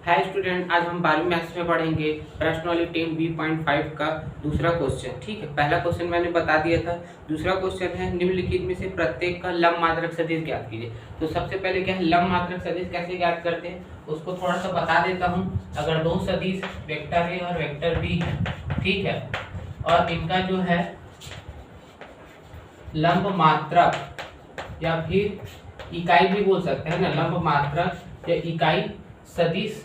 Hi student, आज हम 12वीं मैथ्स में पढ़ेंगे प्रश्न वाली 10B.5 का दूसरा क्वेश्चन। ठीक है, पहला क्वेश्चन मैंने बता दिया था। दूसरा क्वेश्चन है निम्नलिखित में से प्रत्येक का लंब मात्रक सदिश ज्ञात कीजिए। तो सबसे पहले क्या है, लंब मात्रक सदिश कैसे ज्ञात करते हैं उसको थोड़ा सा बता देता हूँ। अगर दो सदिश वेक्टर ए और वेक्टर बी है, ठीक है, और इनका जो है लंब मात्रक या फिर इकाई भी बोल सकते हैं ना, लंब मात्रक या इकाई सदिश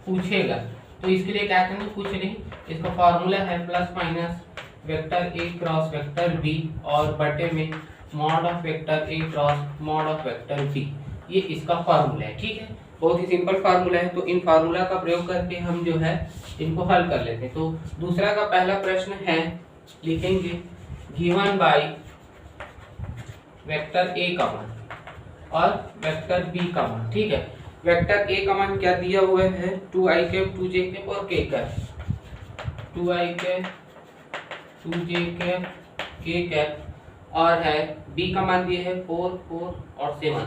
पूछेगा तो इसके लिए क्या करेंगे, कुछ नहीं, इसका फॉर्मूला है plus minus vector A cross vector B और बटे में mod of vector A cross mod of vector B. ये इसका फॉर्मूला है। ठीक है, बहुत ही सिंपल फार्मूला है। तो इन फार्मूला का प्रयोग करके हम जो है इनको हल कर लेते हैं। तो दूसरा का पहला प्रश्न है, लिखेंगे गिवन बाय वेक्टर ए का मान और वेक्टर बी का मान। ठीक है, वेक्टर ए का मान क्या दिया हुआ है, 2i कैप 2j कैप और k cap, 2i cap 2j cap k cap, और है b का मान दिया है 4 4 और 7,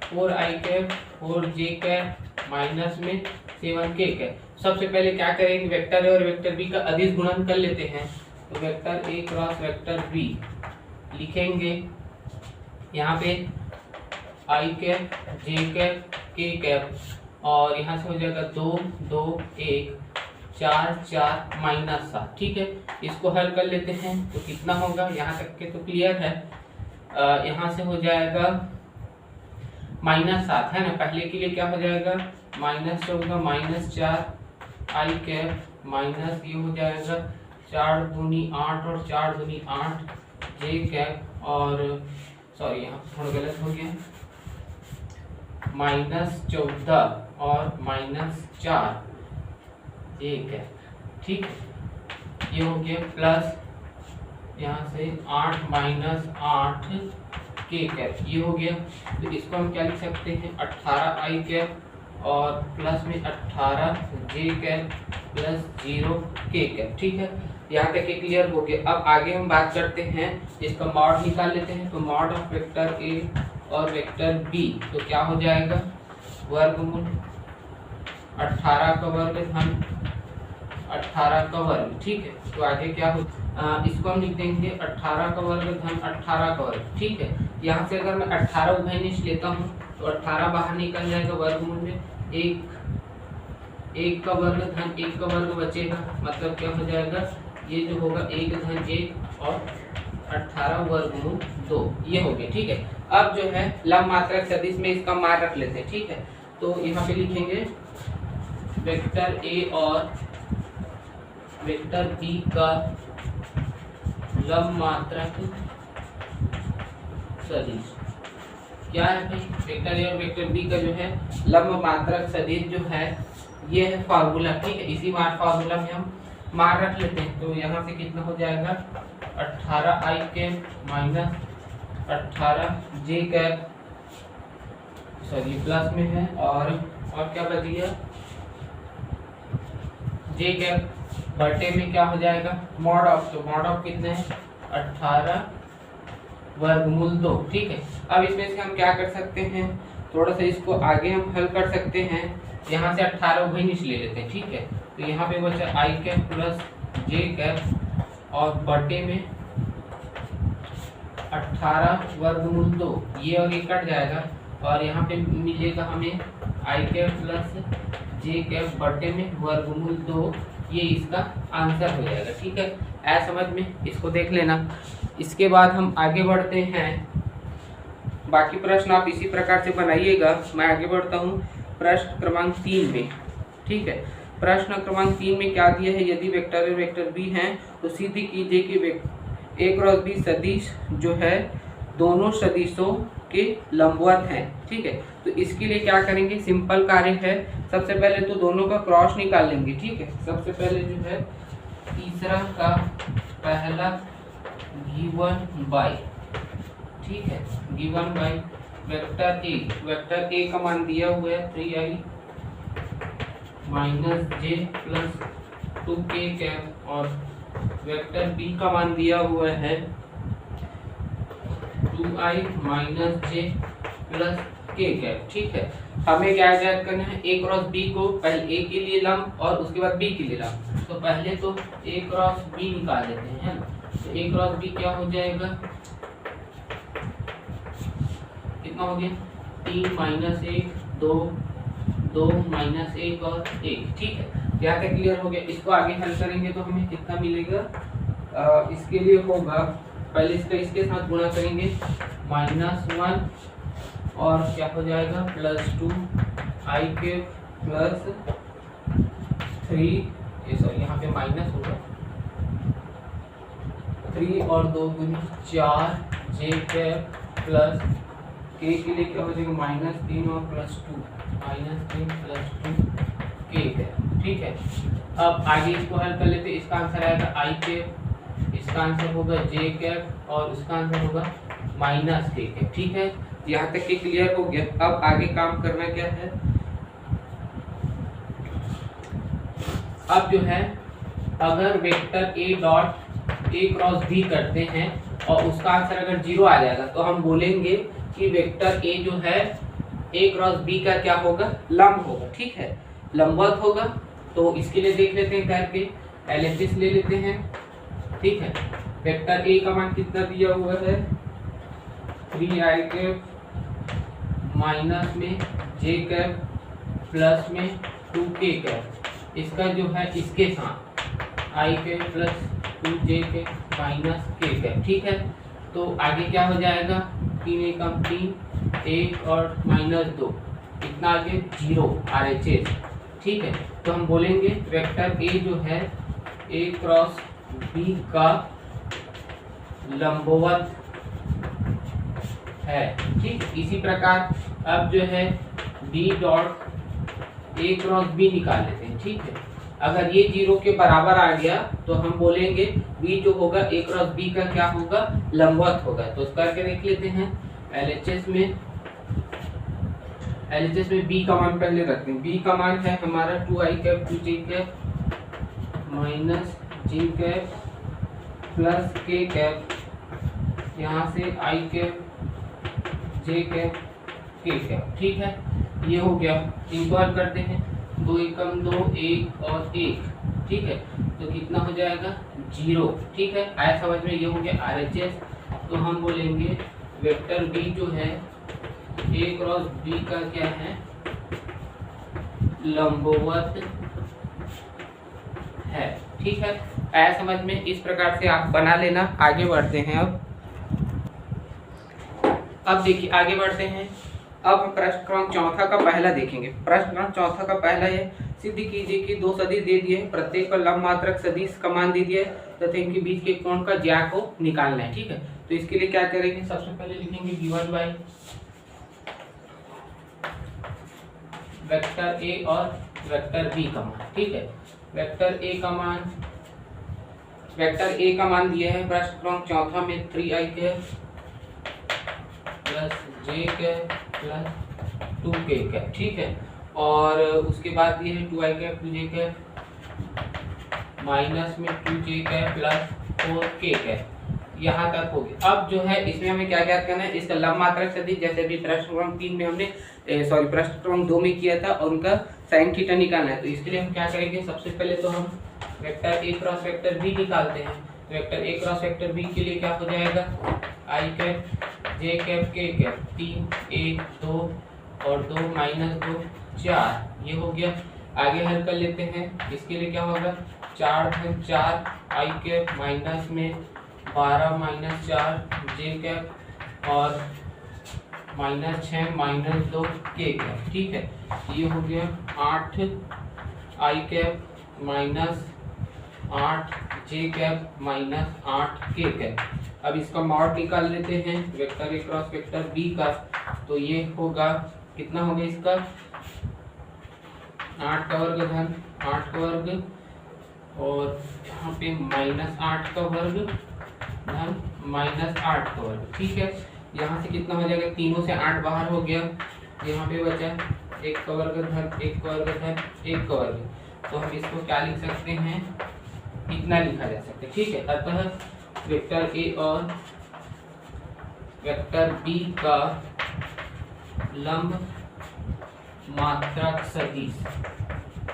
4i cap 4j cap minus में 7k कैप। सबसे पहले क्या करेंगे, वेक्टर ए और वेक्टर बी का अदिश गुणन कर लेते हैं। तो vector A cross vector B लिखेंगे यहाँ पे आई कैप जे कैप के कैप और यहाँ से हो जाएगा 2 2 1 4 4 माइनस 7। ठीक है, इसको हल कर लेते हैं तो कितना होगा, यहाँ तक के तो क्लियर है। यहाँ से हो जाएगा -7 है ना, पहले के लिए क्या हो जाएगा -14 -4 आई कैप माइनस ये हो जाएगा 4 दूनी 8 और 4 दूनी 8 जे कैप, और सॉरी यहाँ थोड़ा गलत हो गया, -14 और -4 जे कैप। ठीक है, ये हो गया प्लस यहाँ से 8 -8 के कैप, ये हो गया। तो इसको हम क्या लिख सकते हैं, 18 आई कैप और प्लस में 18 जे कैप प्लस 0 के कैप। ठीक है, यहाँ तक क्लियर हो गया। अब आगे हम बात करते हैं, इसका मॉड निकाल लेते हैं। तो मॉड ऑफ वेक्टर ए और वेक्टर बी, तो क्या हो जाएगा, वर्गमूल 18 का वर्ग धन 18 का वर्ग। ठीक है, तो आगे क्या हो, इसको हम लिख देंगे 18 का वर्ग धन 18 का वर्ग। ठीक है, यहाँ से अगर मैं 18 उभयनिष्ठ लेता हूँ तो 18 बाहर निकल जाएगा, वर्गमूल में 1 का वर्ग धन 1 का वर्ग बचेगा, मतलब क्या हो जाएगा, ये जो होगा 1 धन 1 और 18 वर्गमूल 2, ये हो गया। ठीक है, अब जो है लंब मात्रक सदिश में इसका मान रख लेते हैं। ठीक है, तो यहाँ पे लिखेंगे वेक्टर ए और वेक्टर बी का लंब मात्रक सदिश क्या है भाई, वेक्टर ए और वेक्टर बी का जो है लंब मात्रक सदिश जो है ये है फार्मूला। ठीक है, इसी फार्मूला में हम मान रख लेते हैं। तो यहाँ से कितना हो जाएगा, 18 आई कैप माइनस 18 जे कैप, सॉरी प्लस में है, और क्या बच गया, जे कैप बटे में क्या हो जाएगा, मॉड ऑफ, तो मॉड ऑफ कितने हैं 18 वर्गमूल 2। ठीक है, अब इसमें से हम क्या कर सकते हैं, थोड़ा सा इसको आगे हम हल कर सकते हैं। यहाँ से 18 उभयनिष्ठ ले लेते हैं। ठीक है, तो यहाँ पे बचा आई कैप प्लस जे कैप और बटे में 18 वर्गमूल 2, ये और ये कट जाएगा और यहाँ पे मिलेगा हमें आई कैप प्लस जे कैप बटे में वर्गमूल 2, ये इसका आंसर हो जाएगा। ठीक है, ऐसा समझ में इसको देख लेना। इसके बाद हम आगे बढ़ते हैं, बाकी प्रश्न आप इसी प्रकार से बनाइएगा। मैं आगे बढ़ता हूँ प्रश्न क्रमांक 3 में। ठीक है, प्रश्न क्रमांक 3 में क्या दिया है, यदि वेक्टर ए वेक्टर बी हैं तो सिद्ध कीजिए कि ए क्रॉस बी सदिश जो है दोनों सदिशों के लंबवत हैं। ठीक है, तो इसके लिए क्या करेंगे, सिंपल कार्य है। सबसे पहले तो दोनों का क्रॉस निकाल लेंगे। ठीक है, सबसे पहले जो है तीसरा का पहला गिवन बाय, ठीक है, गिवन बाय वेक्टर ए का मान दिया हुआ है 3i माइनस जे प्लस 2k कैप, और वेक्टर बी का मान दिया हुआ है 2i माइनस जे प्लस के कैप। ठीक है, हमें क्या ज्ञात करना है, ए क्रॉस बी को पहले ए के लिए लंब और उसके बाद बी के लिए लंब। तो पहले तो ए क्रॉस बी निकाल लेते हैं, है ना। तो ए क्रॉस बी क्या हो जाएगा, कितना हो गया 3 माइनस 1 2 2 माइनस 1 और 1। ठीक है, यहाँ तक क्लियर हो गया। इसको आगे हल करेंगे तो हमें कितना मिलेगा, इसके लिए होगा पहले इसका इसके साथ गुणा करेंगे -1 और क्या हो जाएगा +2 आई के प्लस 3 सॉरी यहाँ पे माइनस होगा 3 और 2 गुना 4 जे कैप प्लस के के लिए क्या हो जाएगा -3 और +2 -3 +2 के कैप। ठीक है, अब आगे इसको हल कर लेते हैं। इसका आंसर आएगा आई कैप, इसका आंसर होगा जे कैप और उसका आंसर होगा -के कैप। ठीक है, यहाँ तक के क्लियर हो गया। अब आगे काम करना क्या है, अब जो है अगर vector A dot A cross B करते हैं और उसका आंसर अगर 0 आ जाएगा तो हम बोलेंगे कि वेक्टर ए जो है ए क्रॉस बी का क्या होगा, लंब होगा। ठीक है, लंबवत होगा। तो इसके लिए देख लेते हैं करके, एलएचएस ले लेते हैं। ठीक है, वेक्टर ए का मान कितना दिया हुआ है 3i कैप माइनस में जे कैप प्लस में 2k कैप। इसका जो है इसके साथ i cap plus 2j cap minus k cap. ठीक है, तो आगे क्या हो जाएगा 3 एकम 3 1 और -2 इतना आगे 0 RHS। ठीक है, तो हम बोलेंगे वेक्टर ए जो है ए क्रॉस बी का लंबवत है। ठीक, इसी प्रकार अब जो है B dot A cross B निकाल लेते हैं। ठीक है, अगर ये 0 के बराबर आ गया तो हम बोलेंगे बी जो होगा ए क्रॉस बी का क्या होगा, लंबवत होगा। तो उसका करके देख लेते हैं। एलएचएस में बी का मान पहले रखते हैं। बी का मान है हमारा 2i cap 2j cap minus j cap plus k cap, यहाँ से आई कैप जे कैप के कैप। ठीक है, ये हो गया। इनको हल करते हैं 2 एकम 2 1 और 1। ठीक है, तो कितना हो जाएगा 0। ठीक है, आया समझ में, ये हो गया RHS। तो हम बोलेंगे वेक्टर बी जो है ए क्रॉस बी का क्या है, लंबवत है। ठीक है, आया समझ में। इस प्रकार से आप बना लेना। आगे बढ़ते हैं। अब देखिए आगे बढ़ते हैं। अब हम प्रश्न क्रमांक 4 का पहला देखेंगे। प्रश्न क्रमांक 4 का पहला है, सिद्ध कीजिए कि 2 सदिश दे दिए, प्रत्येक पर लंब मात्रक सदिश का मान दे दिया है तथा इनके बीच के कोण का ज्या को निकालना है। ठीक है, तो इसके लिए क्या करेंगे, सबसे पहले लिखेंगे v1 बाई वेक्टर ए और वेक्टर बी का मान। ठीक है, वेक्टर ए का मान दिया है प्रश्न क्रमांक 4 में 3i कैप प्लस जे कैप प्लस 2k कैप। ठीक है, और उसके बाद दिए है 2i cap 2j cap minus में 2j cap plus 4k cap. यहाँ तक हो गया। अब जो है इसमें हमें क्या ज्ञात करना है, इसका लंब मात्रक सदिश, जैसे भी प्रश्न क्रमांक 3 में हमने प्रश्न क्रमांक 2 में किया था, और उनका साइन थीटा निकालना है। तो इसके लिए हम क्या करेंगे, सबसे पहले तो हम vector A cross vector B निकालते हैं। तो vector A cross vector B के लिए क्या हो जाएगा, आई कैप जे कैप के कैप 3 1 2 और 2 -2 4, ये हो गया। आगे हल कर लेते हैं। इसके लिए क्या होगा 4 आई कैप माइनस में 12 - 4 जे कैप और -6 - 2 के कैप। ठीक है, ये हो गया 8 I cap minus 8 J cap minus 8 K cap. अब इसका मॉड निकाल लेते हैं vector A cross vector B का। तो ये होगा कितना हो गया इसका 8 का वर्ग धन 8 का वर्ग और यहाँ पे -8 का वर्ग धन -8 का वर्ग। ठीक है, यहाँ से कितना हो जाएगा, तीनों से 8 बाहर हो गया, यहाँ पे बचा 1 का वर्ग धन 1 का वर्ग धन 1 का वर्ग। तो हम इसको क्या लिख सकते हैं, इतना लिखा जा सकता है। ठीक है, अतः वेक्टर ए और वेक्टर बी का लंब मात्रक सदिश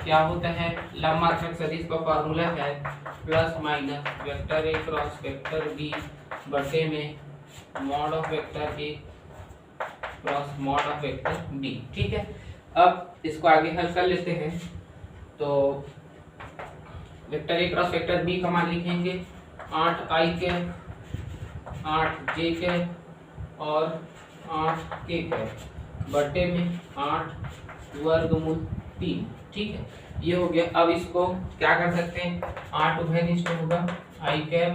क्या होता है? लंब मात्रक सदिश का फॉर्मूला है plus minus vector A cross vector B बटे में mod of vector A cross mod of vector B. ठीक है, अब इसको आगे हल कर लेते हैं। तो vector A cross vector B का मान लिखेंगे 8i के 8j के और 8k के बटे में 8 वर्गमूल 3। ठीक है, ये हो गया। अब इसको क्या कर सकते हैं? 8 उभयनिष्ठ होगा i cap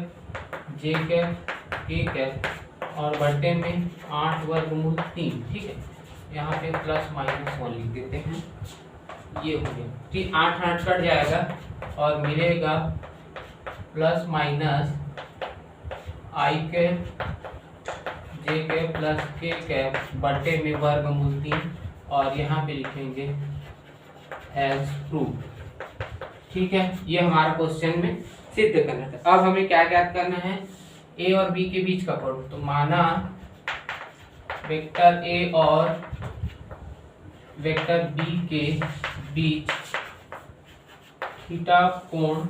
j cap k cap और बटे में 8 वर्गमूल 3। ठीक है, यहाँ पे प्लस माइनस 1 लिख देते हैं। ये हो गया। ठीक, 8 8 कट जाएगा और मिलेगा plus minus i cap j cap plus k cap बटे में वर्गमूल 3 और यहाँ पे लिखेंगे एज प्रूफ। ठीक है, ये हमारा क्वेश्चन में सिद्ध करना था। अब हमें क्या ज्ञात करना है? a और b के बीच का कोण। तो माना वेक्टर a और वेक्टर b के बीच थीटा कोण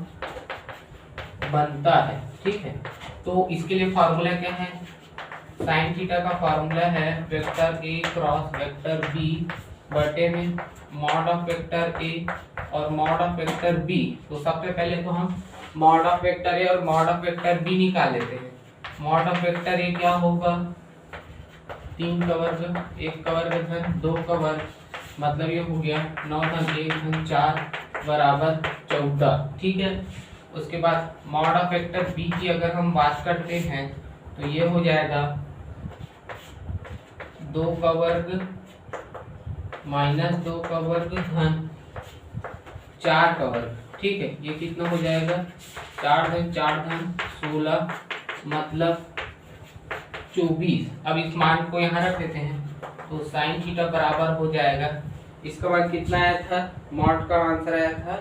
बनता है। ठीक है, तो इसके लिए फॉर्मूला क्या है? साइन थीटा का फॉर्मूला है vector a cross vector b बटे में मॉड ऑफ वेक्टर a और मॉड ऑफ वेक्टर b। तो सबसे पहले तो हम मॉड ऑफ वेक्टर a और मॉड ऑफ वेक्टर b निकाल लेते हैं। मॉड ऑफ वेक्टर a क्या होगा? 3 का वर्ग 1 का वर्ग धन 2 का वर्ग, मतलब ये हो गया 9 धन 1 धन 4 बराबर 14। ठीक है, उसके बाद मॉड ऑफ वेक्टर b की अगर हम बात करते हैं तो ये हो जाएगा 2 का वर्ग माइनस 2 का वर्ग धन 4 का वर्ग। ठीक है, ये कितना हो जाएगा? 4 धन 4 धन 16 मतलब 24। अब इस मान को यहाँ रख देते हैं तो साइन थीटा बराबर हो जाएगा। इसका मान कितना आया था? मॉड का आंसर आया था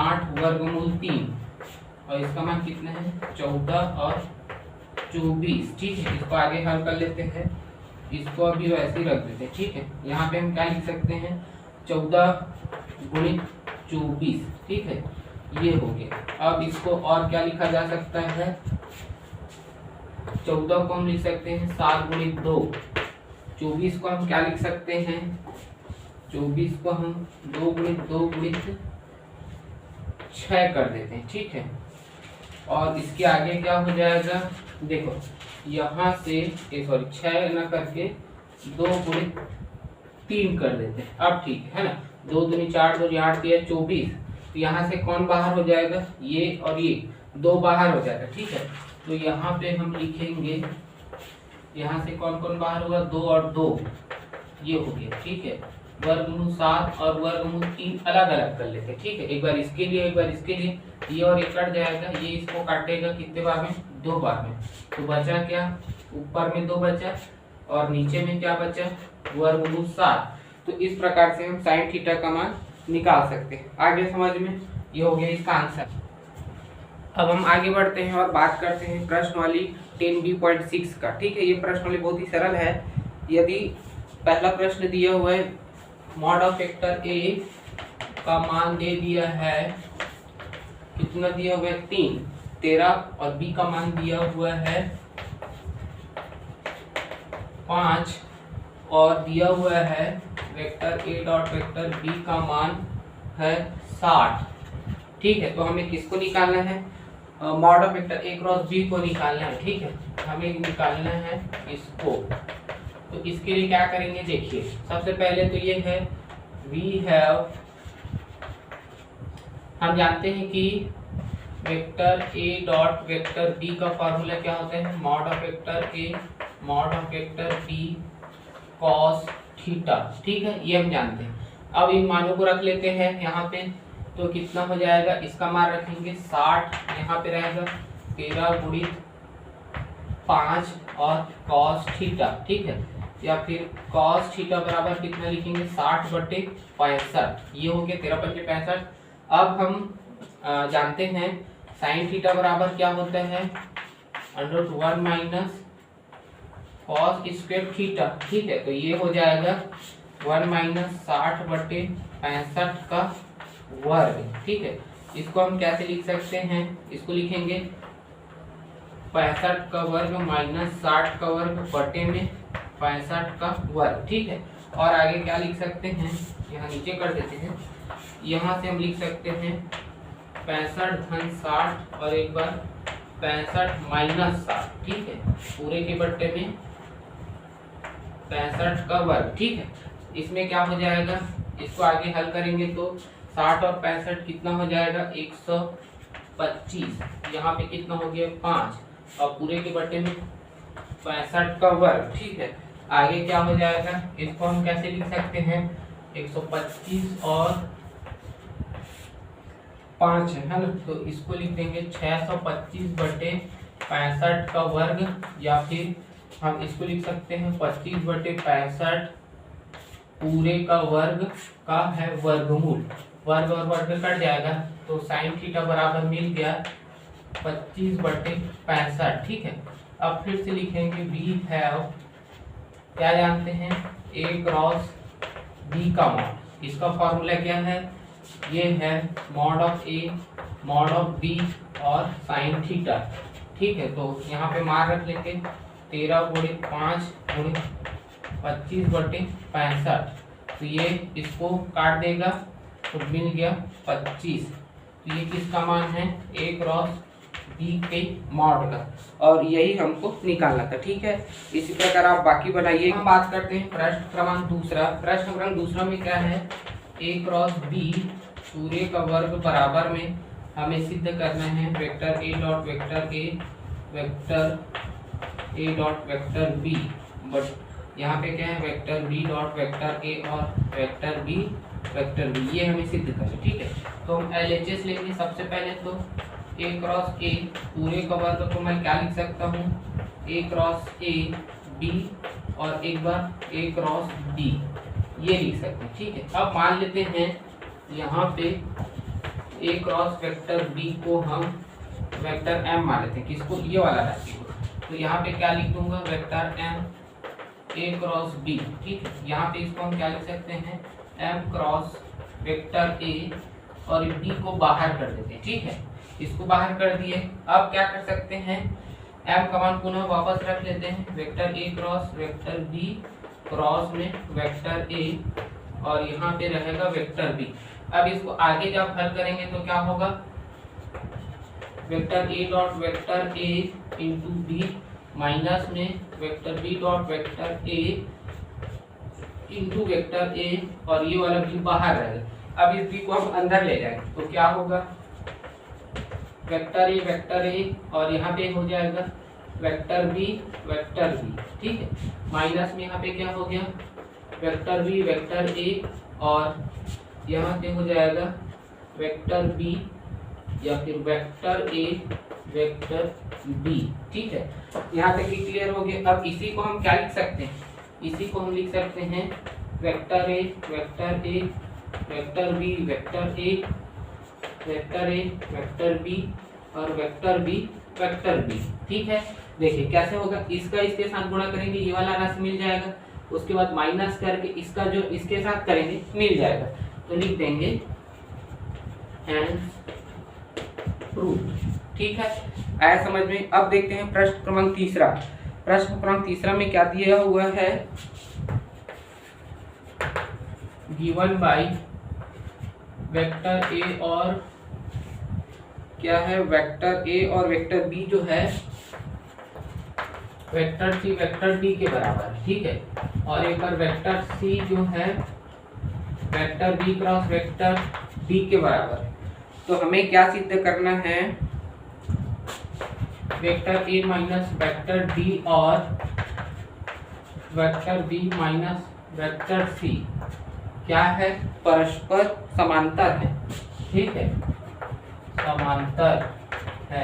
8 वर्गमूल 3 और इसका मान कितना है? 14 और 24। ठीक है, इसको आगे हल कर लेते हैं। इसको अभी वैसे ही रख देते हैं। ठीक है, यहाँ पे हम क्या लिख सकते हैं? 14 गुणित 24। ठीक है, ये हो गया। अब इसको और क्या लिखा जा सकता है? 14 को हम लिख सकते हैं 7 गुणित 2। 24 को हम क्या लिख सकते हैं? 24 को हम 2 गुणित 2 गुणित 6 कर देते हैं। ठीक है, और इसके आगे क्या हो जाएगा? देखो यहाँ से 6 ना करके 2 गुणित 3 कर देते हैं। अब ठीक है ना, 2 दूनी 4 2 8 3 24। तो यहाँ से कौन बाहर हो जाएगा? ये और ये 2 बाहर हो जाएगा। ठीक है, तो यहाँ पे हम लिखेंगे, यहाँ से कौन कौन बाहर होगा? 2 और 2, ये हो गया। ठीक है, वर्गमूल 7 और वर्गमूल 3 अलग अलग कर लेते हैं। ठीक है, एक बार इसके लिए एक बार इसके लिए, ये और ये कट जाएगा, ये इसको काटेगा कितने बार में? 2 बार में। तो बचा क्या? ऊपर में 2 बचा और नीचे में क्या बचा? वर्गमूल 7। तो इस प्रकार से हम साइन थीटा का मान निकाल सकते हैं। आगे समझ में? ये हो गया इसका आंसर। अब हम आगे बढ़ते हैं और बात करते हैं प्रश्न वाली 10b.6 का। ठीक है, ये प्रश्न वाली बहुत ही सरल है। यदि पहला प्रश्न दिया हुआ है मॉड ऑफ वेक्टर a का मान दे दिया है, कितना दिया हुआ है? 3 13 और b का मान दिया हुआ है 5 और दिया हुआ है vector a dot vector b का मान है 60। ठीक है, तो हमें किसको निकालना है? Mod of vector a cross b को निकालना है। ठीक है, हमें निकालना है इसको। तो इसके लिए क्या करेंगे? देखिए, सबसे पहले तो ये है वी हैव, हम जानते हैं कि vector a dot vector b का फॉर्मूला क्या होता है? Mod of vector a mod of vector b cos theta. ठीक है, ये हम जानते हैं। अब इन मानों को रख लेते हैं यहाँ पे, तो कितना हो जाएगा? इसका मान रखेंगे 60, यहाँ पे रहेगा 13 गुणित 5 और कॉस थीटा। ठीक है, या फिर कॉस थीटा बराबर कितना लिखेंगे? 60 बटे 65। ये हो गया 13 पंजे 65। अब हम जानते हैं साइन थीटा बराबर क्या होता है? √1 माइनस कॉस स्क्वायर थीटा, ठीक है। तो ये हो जाएगा 1 माइनस 60/65 का वर्ग, ठीक है। इसको हम कैसे लिख सकते हैं, इसको लिखेंगे 65 का वर्ग माइनस 60 का वर्ग बटे में 65 का वर्ग, ठीक है। और आगे क्या लिख सकते हैं, यहाँ नीचे कर देते हैं, यहाँ से हम लिख सकते हैं 65 धन 60 और एक बार 65 माइनस 60, ठीक है, पूरे के बट्टे में 65 का वर्ग, ठीक है। इसमें क्या हो जाएगा, इसको आगे हल करेंगे तो 60 और 65 कितना हो जाएगा 125, यहाँ पे कितना हो गया 5 और पूरे के बट्टे में 65 का वर्ग, ठीक है। आगे क्या हो जाएगा, इसको हम कैसे लिख सकते हैं 125 और 5 है ना, तो इसको लिख देंगे 625/65 का वर्ग, या फिर हम इसको लिख सकते हैं 25/65 पूरे का वर्ग का है वर्गमूल। वर्ग और वर्ग कट जाएगा तो साइन थीटा बराबर मिल गया 25/65, ठीक है। अब फिर से लिखेंगे वी हैव, क्या जानते हैं a क्रॉस b का मॉड, इसका फॉर्मूला क्या है, ये है mod of a mod of b और साइन थीटा, ठीक है। तो यहाँ पे मान रख लेंगे 13/5/25/65, तो ये इसको काट देगा तो मिल गया 25। तो ये किसका मान है, a क्रॉस b के मॉड का, और यही हमको निकालना था, ठीक है। इसी प्रकार आप बाकी बनाइए। हम बात करते हैं प्रश्न क्रमांक दूसरा। प्रश्न क्रमांक दूसरा में क्या है, a क्रॉस b पूरे का वर्ग बराबर में हमें सिद्ध करना है vector a dot vector a vector a dot vector b, but यहाँ पे क्या है vector b dot vector a और वेक्टर b वेक्टर b, ये हमें सिद्ध करना, ठीक है। तो हम LHS लेंगे। सबसे पहले तो a क्रॉस a पूरे का वर्ग को मैं क्या लिख सकता हूँ, a क्रॉस a b और एक बार a क्रॉस b, ये लिख सकते हैं, ठीक है। अब मान लेते हैं यहाँ पे a क्रॉस वेक्टर b को हम वेक्टर m मान लेते हैं, किसको, ये वाला राशि को। तो यहाँ पे क्या लिख दूंगा vector m a cross b, ठीक है। यहाँ पे इसको हम क्या लिख सकते हैं m क्रॉस वेक्टर a और b को बाहर कर देते हैं, ठीक है। इसको बाहर कर दिए। अब क्या कर सकते हैं, m का मान पुनः वापस रख लेते हैं, vector a cross vector b cross में वेक्टर a और यहाँ पे रहेगा वेक्टर b। अब इसको आगे जब हल करेंगे तो क्या होगा, vector a dot vector a into b minus में vector b dot vector a into vector a और ये वाला b बाहर रहेगा। अब इस b को हम अंदर ले जाएंगे तो क्या होगा, वेक्टर a और यहाँ पे हो जाएगा वेक्टर b, ठीक है। माइनस में यहाँ पे क्या हो गया वेक्टर b वेक्टर a और यहाँ पे हो जाएगा वेक्टर b या फिर वेक्टर a वेक्टर b, ठीक है। यहाँ तक क्लियर हो गया। अब इसी को हम क्या लिख सकते हैं, इसी को हम लिख सकते हैं vector a vector b vector a vector b और वेक्टर b वेक्टर b, ठीक है। देखिए कैसे होगा, इसका इसके साथ गुणा करेंगे ये वाला राशि मिल जाएगा, उसके बाद माइनस करके इसका जो इसके साथ करेंगे मिल जाएगा, तो लिख देंगे हैंस प्रूव्ड, ठीक है। आया समझ में। अब देखते हैं प्रश्न क्रमांक तीसरा। प्रश्न क्रमांक तीसरा में क्या दिया हुआ है, गिवन बाय वेक्टर a और क्या है वेक्टर a और वेक्टर b जो है वेक्टर c वेक्टर d के बराबर, ठीक है। और एक बार वेक्टर c जो है vector b cross vector d के बराबर। तो हमें क्या सिद्ध करना है, vector a minus vector d और vector b minus vector c क्या है, परस्पर समांतर है, ठीक है, समांतर है।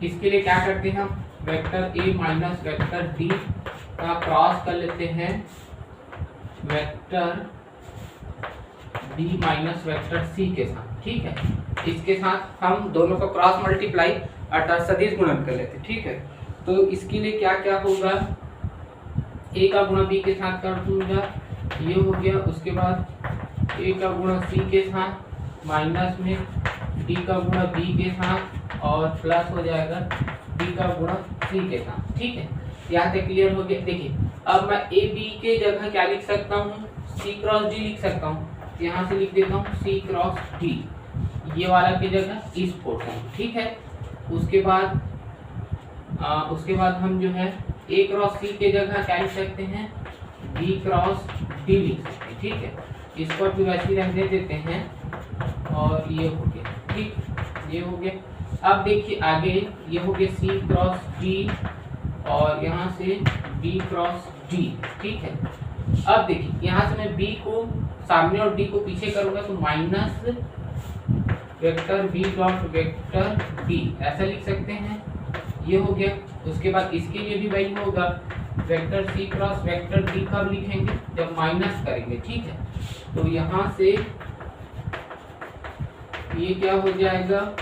इसके लिए क्या करते हैं हम, vector a minus vector d का क्रॉस कर लेते हैं vector b minus vector c के साथ, ठीक है। इसके साथ हम दोनों का क्रॉस मल्टीप्लाई अर्थात सदिश गुणन कर लेते हैं, ठीक है। तो इसके लिए क्या क्या होगा, ए का गुणा बी के साथ कर दूंगा, ये हो गया। उसके बाद ए का गुणा सी के साथ माइनस में डी का गुणा बी के साथ और प्लस हो जाएगा डी का गुणा सी के साथ। ठीक है, यहाँ तक क्लियर हो गया। देखिए अब मैं ए बी के जगह क्या लिख सकता हूँ, सी क्रॉस डी लिख सकता हूँ। यहाँ से लिख देता हूँ सी क्रॉस डी, ये वाला की जगह इस पोर्शन। ठीक है, उसके बाद हम जो है ए क्रॉस सी के जगह क्या लिख सकते हैं, बी क्रॉस डी लिख सकते हैं। ठीक है, इसको भी वैसे रहने देते हैं और ये हो गया। ठीक, ये हो गया। अब देखिए आगे ये हो गया सी क्रॉस डी और यहाँ से बी क्रॉस डी। ठीक है, अब देखिए यहाँ से मैं बी को सामने और डी को पीछे करूँगा तो minus vector B dot vector D ऐसा लिख सकते हैं, ये हो गया। उसके बाद इसके लिए भी वही होगा, vector C cross vector D कब लिखेंगे, जब माइनस करेंगे। ठीक है, तो यहाँ से ये क्या हो जाएगा,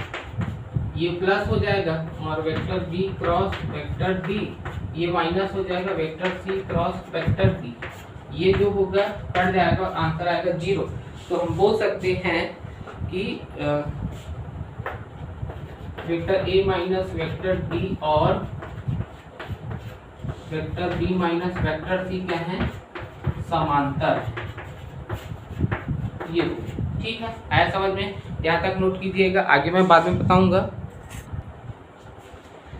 ये प्लस हो जाएगा और vector B cross vector D ये माइनस हो जाएगा vector C cross vector D, ये जो होगा कट जाएगा और आंसर आएगा 0। तो हम बोल सकते हैं कि vector a minus vector d और vector B minus vector c क्या है, समांतर। ये ठीक है, आया समझ में, यहाँ तक नोट कीजिएगा, आगे मैं बाद में बताऊंगा।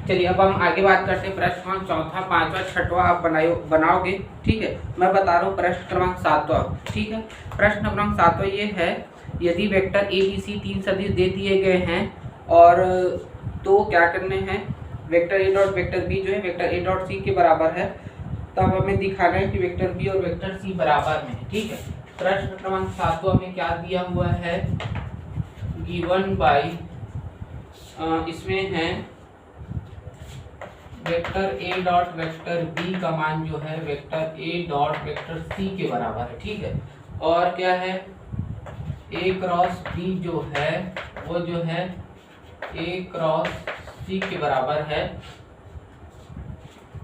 चलिए अब हम आगे बात करते हैं प्रश्न क्रमांक चौथा, पांचवा, छठवा आप बनाओगे। ठीक है, मैं बता रहा हूँ प्रश्न क्रमांक सातवां। ठीक है, प्रश्न क्रमांक सातवां ये है, यदि वेक्टर ए बी सी तीन सदिश दे दिए गए हैं और तो क्या करने हैं, vector A dot vector B जो है वेक्टर ए डॉट सी के बराबर है, तब हमें दिखाना है कि वेक्टर बी और वेक्टर सी बराबर में है। ठीक है, प्रश्न क्रमांक सातवां में क्या दिया हुआ है, गिवन बाय इसमें है vector A dot vector B का मान जो है vector A dot vector C के बराबर है। ठीक है, और क्या है, ए क्रॉस बी जो है वो जो है ए क्रॉस सी के बराबर है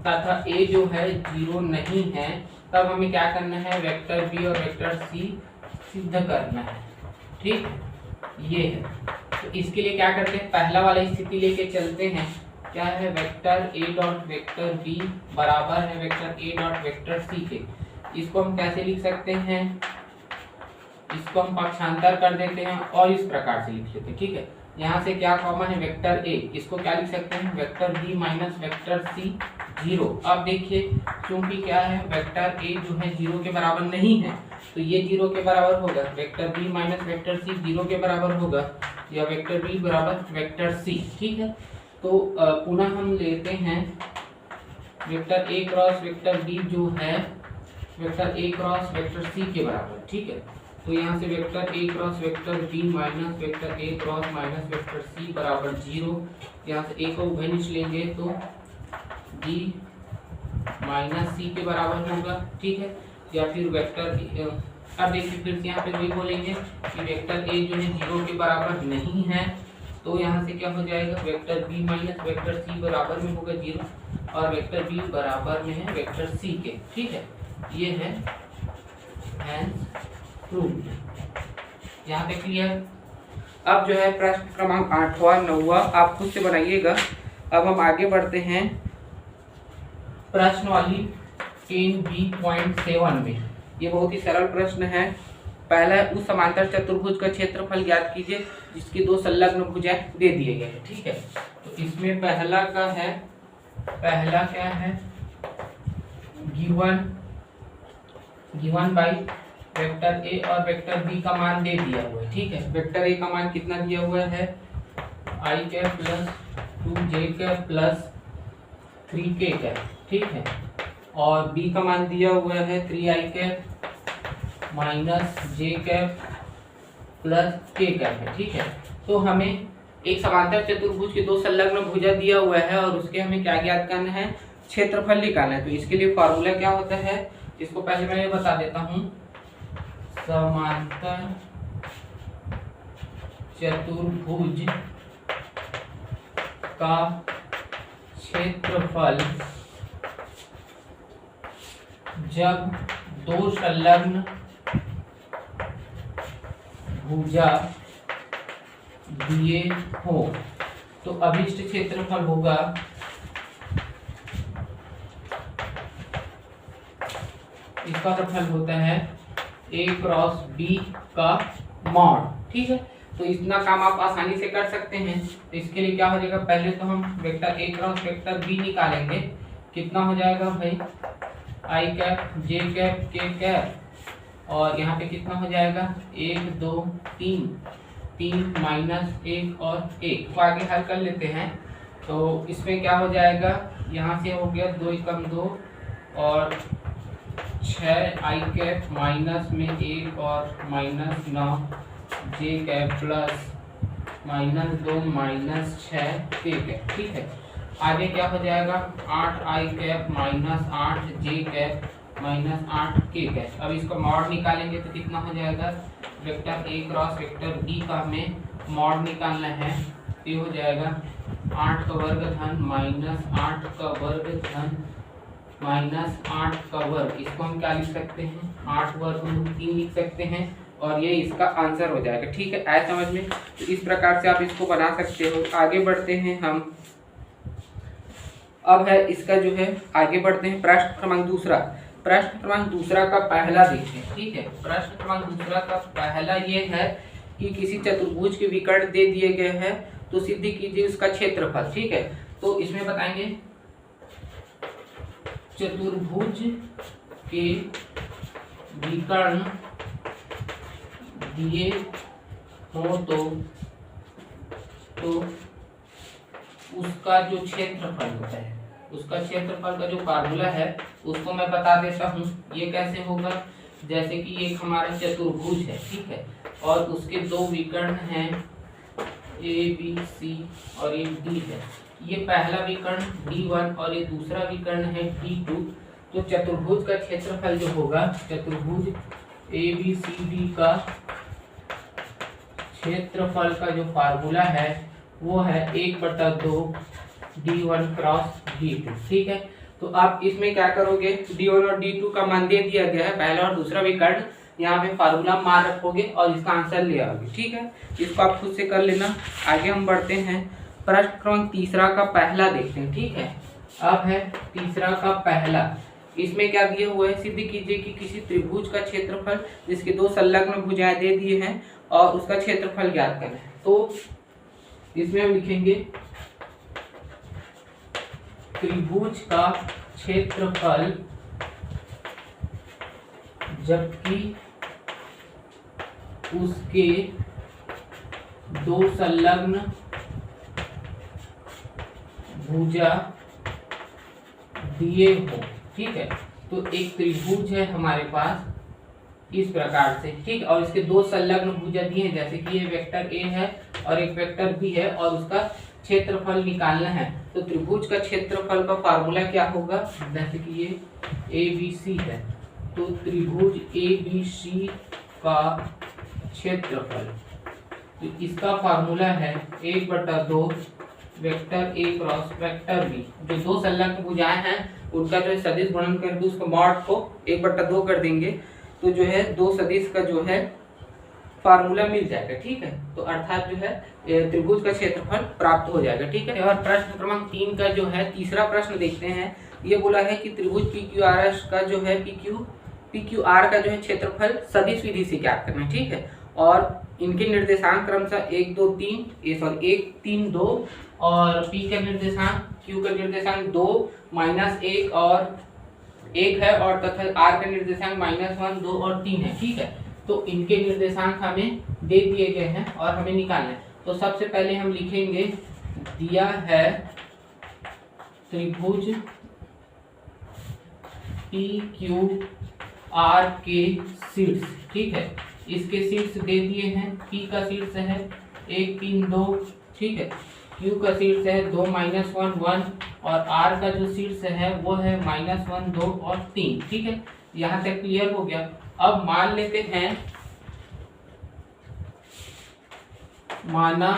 तथा ए जो है 0 नहीं है। तब हमें क्या करना है, वेक्टर बी और वेक्टर सी सिद्ध करना है। ठीक, ये है। तो इसके लिए क्या करते हैं, पहला वाला स्थिति लेके चलते हैं। क्या है, vector A dot vector B बराबर है vector A dot vector C के। इसको हम कैसे लिख सकते हैं, इसको हम पक्षांतर कर देते हैं और इस प्रकार से लिख लेते हैं। ठीक है, यहाँ से क्या कॉमन है, वेक्टर ए, इसको क्या लिख सकते हैं, vector B minus vector C 0। अब देखिए क्योंकि क्या है, वेक्टर ए जो है 0 के बराबर नहीं है तो ये 0 के बराबर होगा, vector B minus vector C 0 के बराबर होगा, या वेक्टर बी बराबर वेक्टर सी। ठीक है, तो पुनः हम लेते हैं vector A cross vector B जो है vector A cross vector C के बराबर। ठीक है, तो यहाँ से vector A cross vector B minus vector A cross minus vector C बराबर 0। यहाँ से ए को उभय निच लेंगे तो बी माइनस सी के बराबर होगा। ठीक है, या फिर वेक्टर अब देखिए फिर से यहाँ पे वही बोलेंगे कि वेक्टर ए जो है 0 के बराबर नहीं है, तो यहाँ से क्या हो जाएगा, vector B minus vector C बराबर में होगा 0 और वेक्टर बी बराबर में है वेक्टर सी के। ठीक है, ये है प्रूव्ड। यहाँ पे क्लियर। अब जो है प्रश्न क्रमांक 8वां 9वां आप खुद से बनाइएगा। अब हम आगे बढ़ते हैं प्रश्न वाली 10b.7 में। ये बहुत ही सरल प्रश्न है। पहला है, उस समांतर चतुर्भुज का क्षेत्रफल ज्ञात कीजिए जिसके दो संलग्न भुजाएं दे दिए गए हैं। ठीक है, तो इसमें पहला क्या है, गिवन बाई वेक्टर ए और वेक्टर बी का मान दे दिया हुआ है। ठीक है, वेक्टर ए का मान कितना दिया हुआ है, i cap plus 2j cap plus 3k cap. ठीक है, और बी का मान दिया हुआ है 3i cap minus j cap plus k cap है। ठीक है, तो हमें एक समांतर चतुर्भुज के दो संलग्न भुजा दिया हुआ है और उसके हमें क्या ज्ञात करना है, क्षेत्रफल निकालना है। तो इसके लिए फॉर्मूला क्या होता है, इसको पहले मैं ये बता देता हूँ, समांतर चतुर्भुज का क्षेत्रफल जब दो संलग्न भुजा दिए हो तो अभिष्ट क्षेत्रफल होगा इसका क्षेत्रफल होता है a क्रॉस b का मॉड। ठीक है, तो इतना काम आप आसानी से कर सकते हैं। तो इसके लिए क्या हो जाएगा, पहले तो हम vector a cross vector b निकालेंगे। कितना हो जाएगा भाई, आई कैप जे कैप के कैप, और यहाँ पे कितना हो जाएगा 1 2 3 3 माइनस 1 और 1 को आगे हल कर लेते हैं। तो इसमें क्या हो जाएगा, यहाँ से हो गया 2 एकम 2 और 6 आई कैप माइनस में 1 और माइनस 9 जे कैप प्लस माइनस 2 माइनस 6 के कैप। ठीक है, आगे क्या हो जाएगा 8 I cap minus 8 J cap minus 8 K cap. अब इसका मॉड निकालेंगे तो कितना हो जाएगा, vector a cross vector b का हमें मॉड निकालना है। ये हो जाएगा 8 का वर्ग धन माइनस 8 का वर्ग धन माइनस 8 का वर्ग। इसको हम क्या लिख सकते हैं, 8 वर्ग 3 लिख सकते हैं, और ये इसका आंसर हो जाएगा। ठीक है, आया समझ में। तो इस प्रकार से आप इसको बना सकते हो। आगे बढ़ते हैं हम, अब है इसका जो है, आगे बढ़ते हैं प्रश्न क्रमांक दूसरा। प्रश्न क्रमांक दूसरा का पहला देखिए। ठीक है, प्रश्न क्रमांक दूसरा का पहला ये है कि किसी चतुर्भुज के विकर्ण दे दिए गए हैं तो सिद्ध कीजिए उसका क्षेत्रफल। ठीक है, तो इसमें बताएंगे चतुर्भुज के विकर्ण दिए हो तो उसका जो क्षेत्रफल होता है, उसका क्षेत्रफल का जो फार्मूला है उसको मैं बता देता हूँ। ये कैसे होगा, जैसे कि एक हमारा चतुर्भुज है। ठीक है, और उसके दो विकर्ण हैं ए बी सी और एक डी है। ये पहला विकर्ण D1 और ये दूसरा विकर्ण है D2। तो चतुर्भुज का क्षेत्रफल जो होगा, चतुर्भुज ABCD का क्षेत्रफल का जो फार्मूला है वो है 1/2 D1 क्रॉस D2। ठीक है, तो आप इसमें क्या करोगे, D1 और D2 का मान दे दिया गया है, पहला और दूसरा विकर्ण, यहाँ पे फार्मूला मान रखोगे और इसका आंसर ले आओगे। ठीक है, इसको आप खुद से कर लेना। आगे हम बढ़ते हैं, प्रश्न क्रमांक तीसरा का पहला देखते हैं। ठीक है, अब है तीसरा का पहला। इसमें क्या दिया हुआ है, सिद्ध कीजिए कि किसी त्रिभुज का क्षेत्रफल जिसके दो संलग्न भुजाएं दे दिए हैं और उसका क्षेत्रफल ज्ञात करना है। तो इसमें हम लिखेंगे त्रिभुज का क्षेत्रफल जबकि उसके दो संलग्न भुजा दिए हो। ठीक है, तो एक त्रिभुज है हमारे पास इस प्रकार से। ठीक, और इसके दो संलग्न भुजा दिए हैं, जैसे कि ये वेक्टर ए है और एक वेक्टर बी है, और उसका क्षेत्रफल निकालना है। तो त्रिभुज का क्षेत्रफल का फार्मूला क्या होगा, जैसे कि ये ABC है, तो त्रिभुज ABC का क्षेत्रफल, तो इसका फार्मूला है 1/2 vector A cross vector B। जो दो संलग्न भुजाएं हैं उनका जो है सदिश गुणन करके उसको मॉड को 1/2 कर देंगे, तो जो है दो सदिश का जो है फार्मूला मिल जाएगा। ठीक है, तो अर्थात जो है त्रिभुज का क्षेत्रफल प्राप्त हो जाएगा। ठीक है, और प्रश्न क्रमांक 3 का जो है तीसरा प्रश्न देखते हैं। ये बोला है कि त्रिभुज PQRS का जो है PQR का जो है क्षेत्रफल सदिश विधि से ज्ञात करना है। ठीक है, और इनके निर्देशांक क्रमशः 1 2 3 1 3 2, और P का निर्देशांक, Q का निर्देशांक 2 -1 और 1 है, और तथा R का निर्देशांक -1 2 और 3 है। ठीक है, तो इनके निर्देशांक हमें दे दिए गए हैं और हमें निकालना है। तो सबसे पहले हम लिखेंगे, दिया है त्रिभुज PQR के शीर्ष। ठीक है, इसके शीर्ष दे दिए हैं, P का शीर्ष है 1 3 2। ठीक है, Q का शीर्ष है 2 -1 1, और R का जो शीर्ष है वो है -1 2 और 3। ठीक है, यहाँ तक क्लियर हो गया। अब मान लेते हैं, माना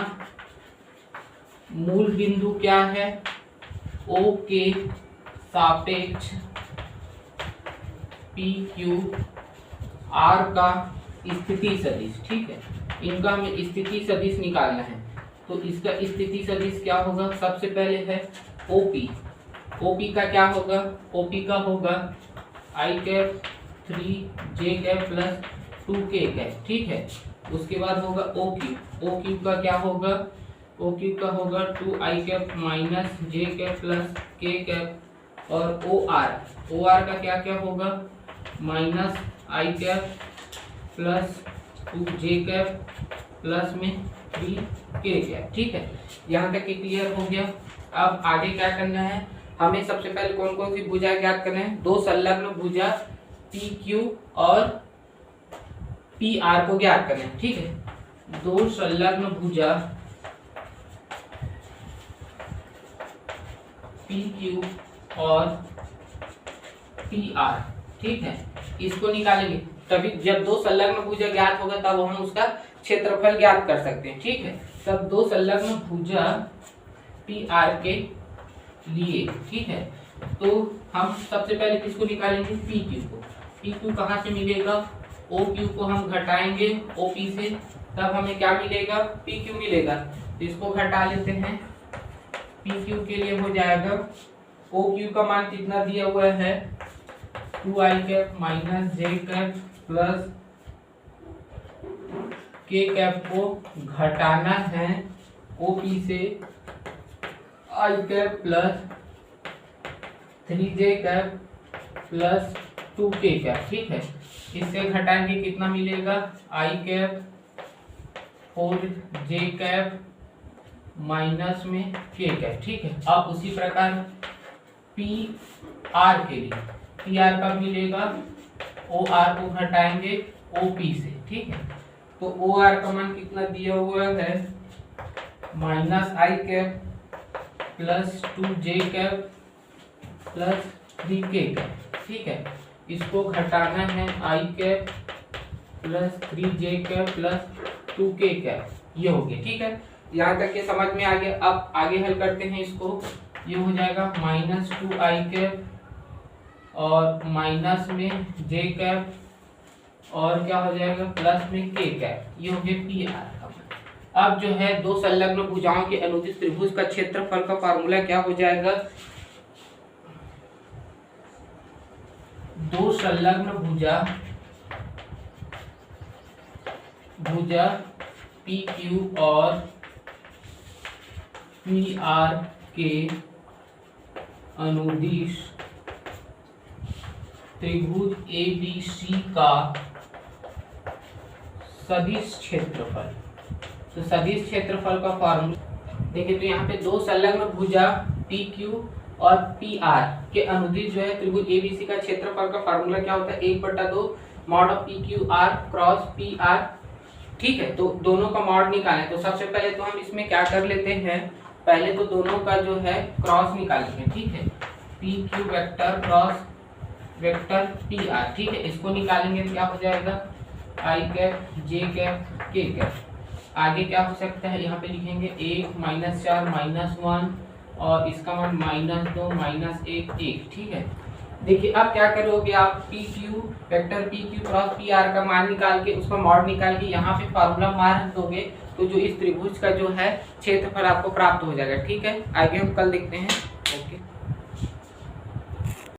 मूल बिंदु क्या है, O के सापेक्ष पी क्यू आर का स्थिति सदिश, ठीक है, इनका हमें स्थिति सदिश निकालना है। तो इसका स्थिति सदिश क्या होगा, सबसे पहले है ओपी। ओपी का क्या होगा, ओपी का होगा i cap 3j cap plus 2k cap, ठीक है। उसके बाद होगा ओ क्यू। ओ क्यू का क्या होगा, ओ क्यू का होगा 2i cap minus j cap plus k cap. और ओ आर का क्या क्या होगा, minus i cap plus 2j cap plus में 3k कैप, ठीक है। यहाँ तक क्लियर हो गया। अब आगे क्या करना है, हमें सबसे पहले कौन कौन सी भुजा ज्ञात करना है, दो संलग्न भुजा पी क्यू और पी आर को ज्ञात करना है, ठीक है। दो संलग्न भुजा पी क्यू और पी आर, ठीक है, इसको निकालेंगे। तभी जब दो संलग्न भुजा ज्ञात होगा तब हम उसका क्षेत्रफल ज्ञात कर सकते हैं, ठीक है। तब दो संलग्न भुजा पी आर के लिए, ठीक है, तो हम सबसे पहले किसको निकालेंगे, पी क्यू को। पी क्यू कहाँ से मिलेगा, ओ क्यू को हम घटाएंगे ओ पी से, तब हमें क्या मिलेगा, पी क्यू मिलेगा। तो इसको घटा लेते हैं, पी क्यू के लिए हो जाएगा, ओ क्यू का मान कितना दिया हुआ है 2i cap minus j cap plus k cap को घटाना है OP से i cap plus 3j cap plus 2k cap, ठीक है। इससे घटाएंगे कितना मिलेगा, i cap 4j cap minus में k कैप, ठीक है। अब उसी प्रकार पी आर के लिए, पी आर का मिलेगा ओ आर को घटाएंगे ओ पी से, ठीक है। तो ओ आर का मान कितना दिया हुआ है, minus i cap plus 2j cap plus 3k cap, ठीक है। इसको घटाना है i cap plus 3j cap plus 2k cap, ये हो गया, ठीक है। यहाँ तक ये समझ में आ गया। अब आगे हल करते हैं इसको, ये हो जाएगा माइनस 2i कैप और माइनस में j कैप और क्या हो जाएगा प्लस में k कैप, ये हो गया पी आर का। अब जो है दो संलग्न भुजाओं के अनुदिश त्रिभुज का क्षेत्रफल का फार्मूला क्या हो जाएगा, दो संलग्न भुजा पी क्यू और पी आर के अनुदिश त्रिभुज ABC का सदिश क्षेत्रफल। तो सदिश क्षेत्रफल का फॉर्मूला देखिए, तो यहाँ पे दो संलग्न भुजा PQ और PR के अनुदिश जो है त्रिभुज ABC का क्षेत्रफल का फॉर्मूला क्या होता है, 1/2 mod of PQR cross PR, ठीक है। तो दोनों का मॉड निकालें। तो सबसे पहले तो हम इसमें क्या कर लेते हैं, पहले तो दोनों का जो है क्रॉस निकालेंगे, ठीक है। PQ vector cross vector PR, ठीक है। इसको निकालेंगे तो क्या हो जाएगा, i cap j cap k cap. आगे क्या हो सकता है, यहाँ पे लिखेंगे 1 -4 -1 और इसका मान -2 -1 1, ठीक है। देखिए अब क्या करोगे आप, PQ vector PQ cross PR का मान निकाल के उसका मॉड निकाल के यहाँ पे फार्मूला मार दोगे तो जो इस त्रिभुज का जो है क्षेत्रफल आपको प्राप्त हो जाएगा, ठीक है। आगे हम कल देखते हैं।